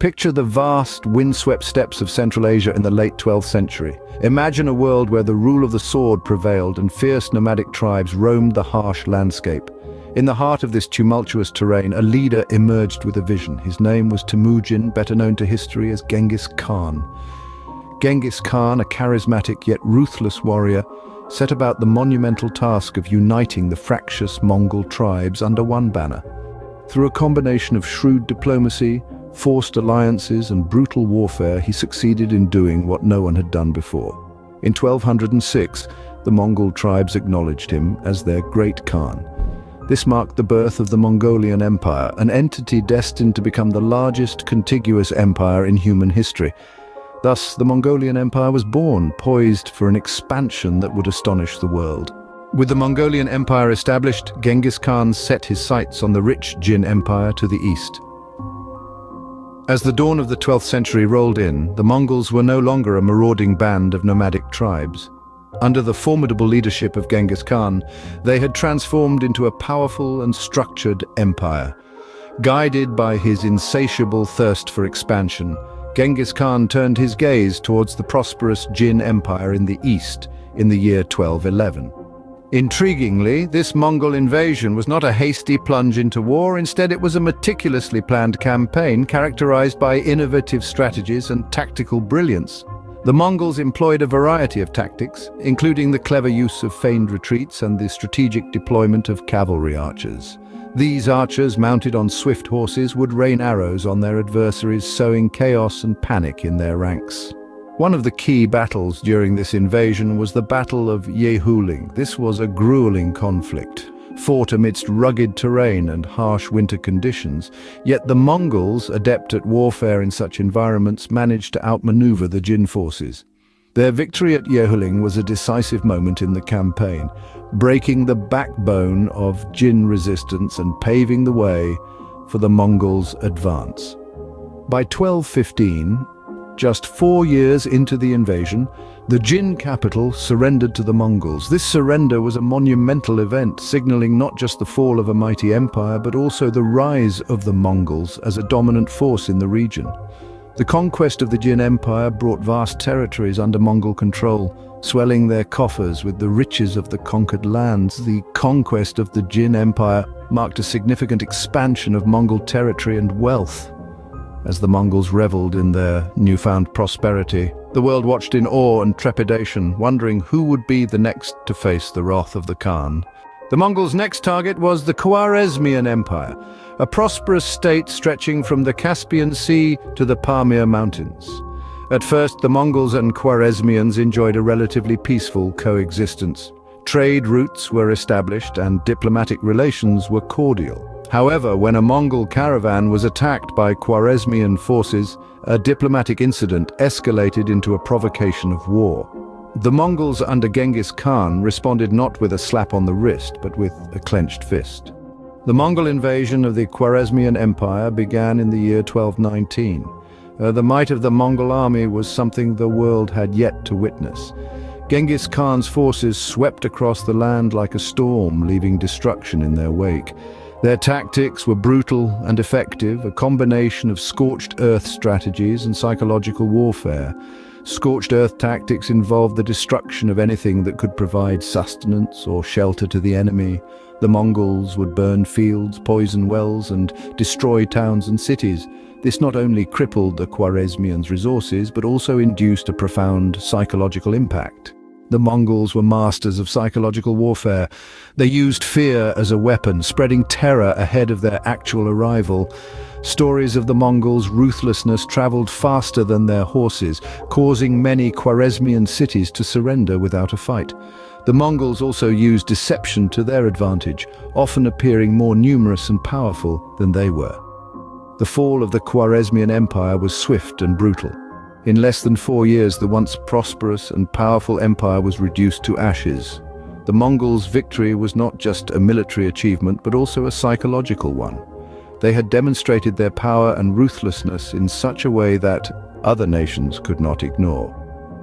Picture the vast, windswept steppes of Central Asia in the late 12th century. Imagine a world where the rule of the sword prevailed and fierce nomadic tribes roamed the harsh landscape. In the heart of this tumultuous terrain, a leader emerged with a vision. His name was Temujin, better known to history as Genghis Khan. Genghis Khan, a charismatic yet ruthless warrior, set about the monumental task of uniting the fractious Mongol tribes under one banner. Through a combination of shrewd diplomacy, forced alliances and brutal warfare, he succeeded in doing what no one had done before. In 1206, the Mongol tribes acknowledged him as their great Khan. This marked the birth of the Mongolian Empire, an entity destined to become the largest contiguous empire in human history. Thus, the Mongolian Empire was born, poised for an expansion that would astonish the world. With the Mongolian Empire established, Genghis Khan set his sights on the rich Jin Empire to the east. As the dawn of the 12th century rolled in, the Mongols were no longer a marauding band of nomadic tribes. Under the formidable leadership of Genghis Khan, they had transformed into a powerful and structured empire. Guided by his insatiable thirst for expansion, Genghis Khan turned his gaze towards the prosperous Jin Empire in the east in the year 1211. Intriguingly, this Mongol invasion was not a hasty plunge into war. Instead, it was a meticulously planned campaign characterized by innovative strategies and tactical brilliance. The Mongols employed a variety of tactics, including the clever use of feigned retreats and the strategic deployment of cavalry archers. These archers, mounted on swift horses, would rain arrows on their adversaries, sowing chaos and panic in their ranks. One of the key battles during this invasion was the Battle of Yehuling. This was a grueling conflict, fought amidst rugged terrain and harsh winter conditions. Yet the Mongols, adept at warfare in such environments, managed to outmaneuver the Jin forces. Their victory at Yehuling was a decisive moment in the campaign, breaking the backbone of Jin resistance and paving the way for the Mongols' advance. By 1215, just 4 years into the invasion, the Jin capital surrendered to the Mongols. This surrender was a monumental event, signaling not just the fall of a mighty empire, but also the rise of the Mongols as a dominant force in the region. The conquest of the Jin Empire brought vast territories under Mongol control, swelling their coffers with the riches of the conquered lands. The conquest of the Jin Empire marked a significant expansion of Mongol territory and wealth. As the Mongols reveled in their newfound prosperity, the world watched in awe and trepidation, wondering who would be the next to face the wrath of the Khan. The Mongols' next target was the Khwarezmian Empire, a prosperous state stretching from the Caspian Sea to the Pamir Mountains. At first, the Mongols and Khwarezmians enjoyed a relatively peaceful coexistence. Trade routes were established and diplomatic relations were cordial. However, when a Mongol caravan was attacked by Khwarezmian forces, a diplomatic incident escalated into a provocation of war. The Mongols under Genghis Khan responded not with a slap on the wrist, but with a clenched fist. The Mongol invasion of the Khwarezmian Empire began in the year 1219. The might of the Mongol army was something the world had yet to witness. Genghis Khan's forces swept across the land like a storm, leaving destruction in their wake. Their tactics were brutal and effective, a combination of scorched earth strategies and psychological warfare. Scorched earth tactics involved the destruction of anything that could provide sustenance or shelter to the enemy. The Mongols would burn fields, poison wells, and destroy towns and cities. This not only crippled the Khwarezmians' resources, but also induced a profound psychological impact. The Mongols were masters of psychological warfare. They used fear as a weapon, spreading terror ahead of their actual arrival. Stories of the Mongols' ruthlessness traveled faster than their horses, causing many Khwarezmian cities to surrender without a fight. The Mongols also used deception to their advantage, often appearing more numerous and powerful than they were. The fall of the Khwarezmian Empire was swift and brutal. In less than 4 years, the once prosperous and powerful empire was reduced to ashes. The Mongols' victory was not just a military achievement, but also a psychological one. They had demonstrated their power and ruthlessness in such a way that other nations could not ignore.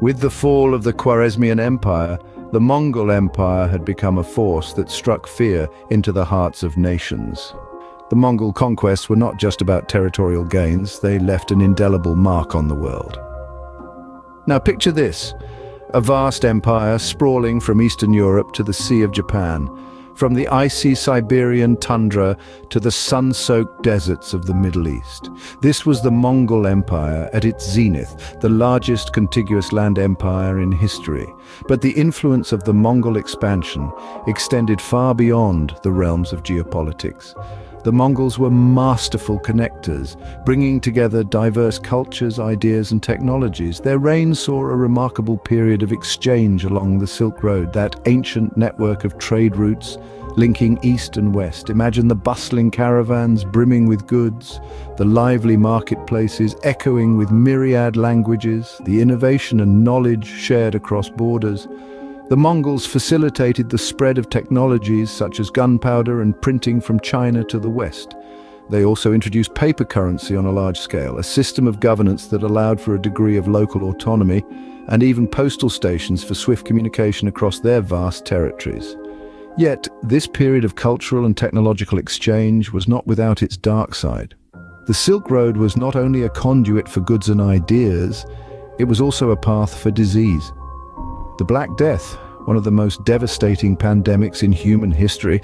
With the fall of the Khwarezmian Empire, the Mongol Empire had become a force that struck fear into the hearts of nations. The Mongol conquests were not just about territorial gains, they left an indelible mark on the world. Now picture this, a vast empire sprawling from Eastern Europe to the Sea of Japan, from the icy Siberian tundra to the sun-soaked deserts of the Middle East. This was the Mongol Empire at its zenith, the largest contiguous land empire in history. But the influence of the Mongol expansion extended far beyond the realms of geopolitics. The Mongols were masterful connectors, bringing together diverse cultures, ideas and technologies. Their reign saw a remarkable period of exchange along the Silk Road, that ancient network of trade routes linking east and west. Imagine the bustling caravans brimming with goods, the lively marketplaces echoing with myriad languages, the innovation and knowledge shared across borders. The Mongols facilitated the spread of technologies such as gunpowder and printing from China to the West. They also introduced paper currency on a large scale, a system of governance that allowed for a degree of local autonomy, and even postal stations for swift communication across their vast territories. Yet, this period of cultural and technological exchange was not without its dark side. The Silk Road was not only a conduit for goods and ideas, it was also a path for disease. The Black Death, one of the most devastating pandemics in human history,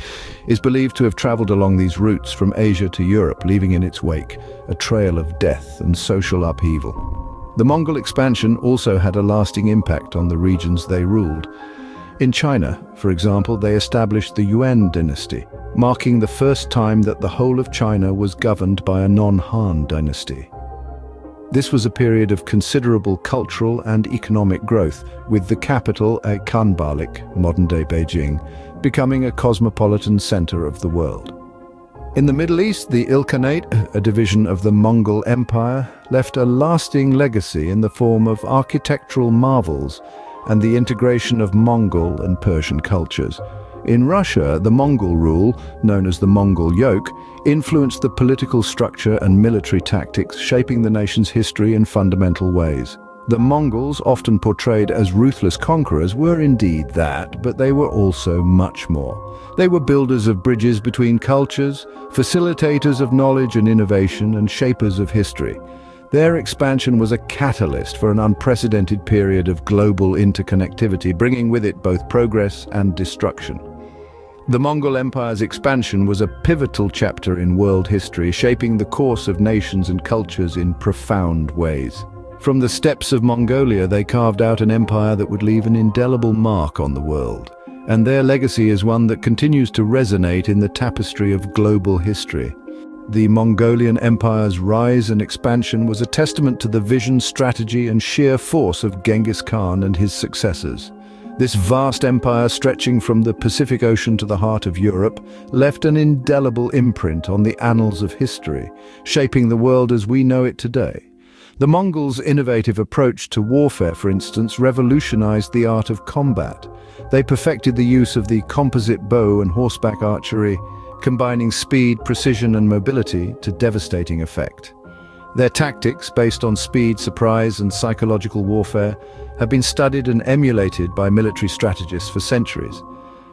is believed to have traveled along these routes from Asia to Europe, leaving in its wake a trail of death and social upheaval. The Mongol expansion also had a lasting impact on the regions they ruled. In China, for example, they established the Yuan dynasty, marking the first time that the whole of China was governed by a non-Han dynasty. This was a period of considerable cultural and economic growth, with the capital at Khanbalik, modern-day Beijing, becoming a cosmopolitan center of the world. In the Middle East, the Ilkhanate, a division of the Mongol Empire, left a lasting legacy in the form of architectural marvels and the integration of Mongol and Persian cultures. In Russia, the Mongol rule, known as the Mongol yoke, influenced the political structure and military tactics, shaping the nation's history in fundamental ways. The Mongols, often portrayed as ruthless conquerors, were indeed that, but they were also much more. They were builders of bridges between cultures, facilitators of knowledge and innovation, and shapers of history. Their expansion was a catalyst for an unprecedented period of global interconnectivity, bringing with it both progress and destruction. The Mongol Empire's expansion was a pivotal chapter in world history, shaping the course of nations and cultures in profound ways. From the steppes of Mongolia, they carved out an empire that would leave an indelible mark on the world. And their legacy is one that continues to resonate in the tapestry of global history. The Mongolian Empire's rise and expansion was a testament to the vision, strategy, and sheer force of Genghis Khan and his successors. This vast empire, stretching from the Pacific Ocean to the heart of Europe, left an indelible imprint on the annals of history, shaping the world as we know it today. The Mongols' innovative approach to warfare, for instance, revolutionized the art of combat. They perfected the use of the composite bow and horseback archery, combining speed, precision, and mobility to devastating effect. Their tactics, based on speed, surprise, and psychological warfare, have been studied and emulated by military strategists for centuries.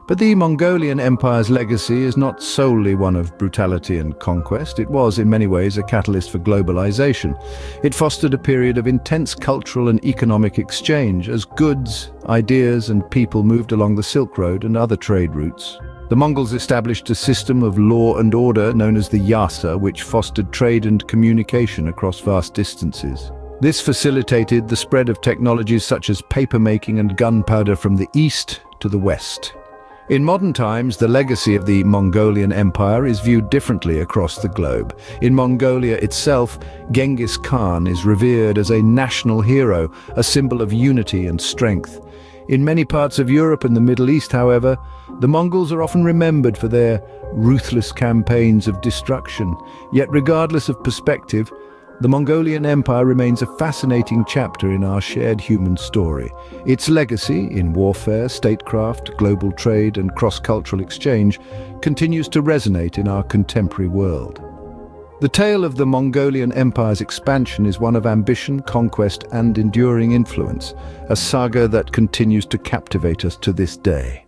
But the Mongolian Empire's legacy is not solely one of brutality and conquest. It was, in many ways, a catalyst for globalization. It fostered a period of intense cultural and economic exchange as goods, ideas, and people moved along the Silk Road and other trade routes. The Mongols established a system of law and order known as the Yasa, which fostered trade and communication across vast distances. This facilitated the spread of technologies such as papermaking and gunpowder from the east to the west. In modern times, the legacy of the Mongolian Empire is viewed differently across the globe. In Mongolia itself, Genghis Khan is revered as a national hero, a symbol of unity and strength. In many parts of Europe and the Middle East, however, the Mongols are often remembered for their ruthless campaigns of destruction. Yet regardless of perspective, the Mongolian Empire remains a fascinating chapter in our shared human story. Its legacy in warfare, statecraft, global trade, and cross-cultural exchange continues to resonate in our contemporary world. The tale of the Mongolian Empire's expansion is one of ambition, conquest, and enduring influence, a saga that continues to captivate us to this day.